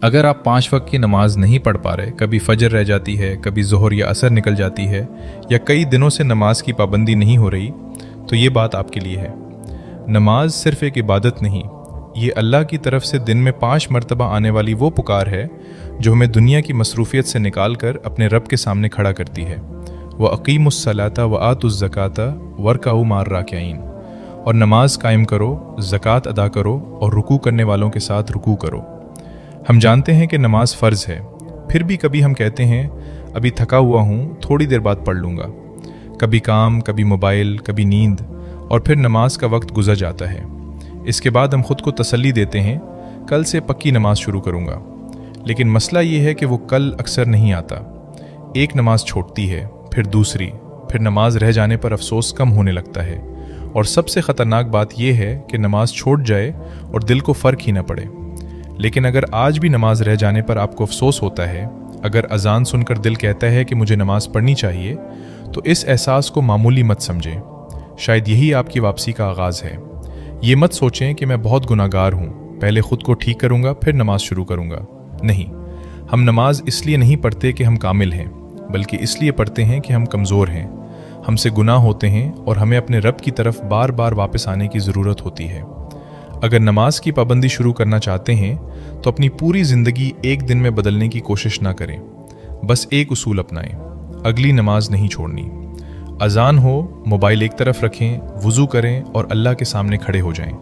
अगर आप 5 वक्त की नमाज नहीं पढ़ पा रहे, कभी फजर रह जाती है, कभी ज़ोहर या असर निकल जाती है, या कई दिनों से नमाज की पाबंदी नहीं हो रही, तो ये बात आपके लिए है। नमाज सिर्फ़ एक इबादत नहीं, ये अल्लाह की तरफ से दिन में 5 मरतबा आने वाली वो पुकार है जो हमें दुनिया की मसरूफ़ियत से निकाल कर अपने रब के सामने खड़ा करती है। व अक़ीमुस्सलाता व आतुज़्ज़काता वरकाऊ मार राकिईन, और नमाज कायम करो, ज़कात अदा करो और रुकू करने वालों के साथ रुकू करो। हम जानते हैं कि नमाज फ़र्ज़ है, फिर भी कभी हम कहते हैं अभी थका हुआ हूँ, थोड़ी देर बाद पढ़ लूँगा। कभी काम, कभी मोबाइल, कभी नींद, और फिर नमाज का वक्त गुजर जाता है। इसके बाद हम खुद को तसल्ली देते हैं कल से पक्की नमाज शुरू करूँगा। लेकिन मसला ये है कि वो कल अक्सर नहीं आता। एक नमाज छूटती है, फिर दूसरी, फिर नमाज रह जाने पर अफसोस कम होने लगता है। और सबसे ख़तरनाक बात यह है कि नमाज छूट जाए और दिल को फ़र्क ही न पड़े। लेकिन अगर आज भी नमाज रह जाने पर आपको अफसोस होता है, अगर अजान सुनकर दिल कहता है कि मुझे नमाज पढ़नी चाहिए, तो इस एहसास को मामूली मत समझें। शायद यही आपकी वापसी का आगाज़ है। ये मत सोचें कि मैं बहुत गुनाहगार हूँ, पहले ख़ुद को ठीक करूँगा फिर नमाज शुरू करूँगा। नहीं, हम नमाज इसलिए नहीं पढ़ते कि हम कामिल हैं, बल्कि इसलिए पढ़ते हैं कि हम कमज़ोर हैं, हमसे गुनाह होते हैं और हमें अपने रब की तरफ बार बार वापस आने की ज़रूरत होती है। अगर नमाज की पाबंदी शुरू करना चाहते हैं तो अपनी पूरी ज़िंदगी एक दिन में बदलने की कोशिश ना करें। बस एक उसूल अपनाएं, अगली नमाज नहीं छोड़नी। अजान हो, मोबाइल एक तरफ रखें, वुज़ू करें और अल्लाह के सामने खड़े हो जाएं।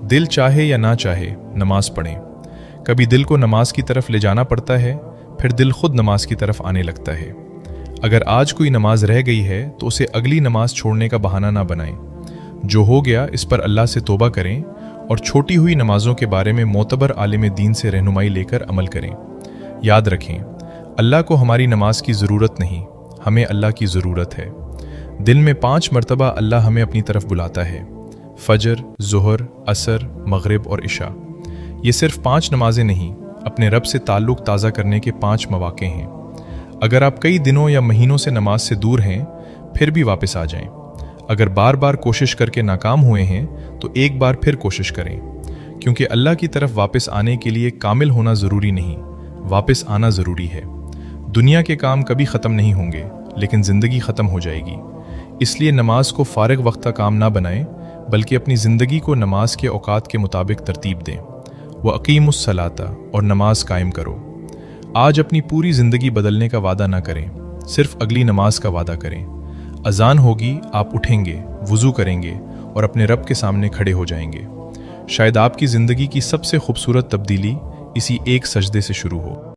दिल चाहे या ना चाहे नमाज पढ़ें। कभी दिल को नमाज की तरफ ले जाना पड़ता है, फिर दिल खुद नमाज की तरफ आने लगता है। अगर आज कोई नमाज रह गई है तो उसे अगली नमाज छोड़ने का बहाना ना बनाएं। जो हो गया इस पर अल्लाह से तौबा करें और छोटी हुई नमाजों के बारे में मोतबर आलिम दीन से रहनुमाई लेकर अमल करें। याद रखें, अल्लाह को हमारी नमाज की ज़रूरत नहीं, हमें अल्लाह की ज़रूरत है। दिन में 5 मरतबा अल्लाह हमें अपनी तरफ बुलाता है, फजर, ज़ोहर, असर, मगरिब और इशा। ये सिर्फ 5 नमाजें नहीं, अपने रब से ताल्लुक़ ताज़ा करने के 5 मौक़े हैं। अगर आप कई दिनों या महीनों से नमाज से दूर हैं, फिर भी वापस आ जाएं। अगर बार बार कोशिश करके नाकाम हुए हैं तो एक बार फिर कोशिश करें, क्योंकि अल्लाह की तरफ वापस आने के लिए कामिल होना ज़रूरी नहीं, वापस आना ज़रूरी है। दुनिया के काम कभी ख़त्म नहीं होंगे, लेकिन ज़िंदगी ख़त्म हो जाएगी। इसलिए नमाज को फ़ारिग वक्त का काम ना बनाएं, बल्कि अपनी ज़िंदगी को नमाज के औकात के मुताबिक तरतीब दें। व अक़ीमुस्सलाता, और नमाज कायम करो। आज अपनी पूरी ज़िंदगी बदलने का वादा ना करें, सिर्फ अगली नमाज का वादा करें। अजान होगी, आप उठेंगे, वुज़ू करेंगे और अपने रब के सामने खड़े हो जाएंगे। शायद आपकी ज़िंदगी की सबसे खूबसूरत तब्दीली इसी एक सजदे से शुरू हो।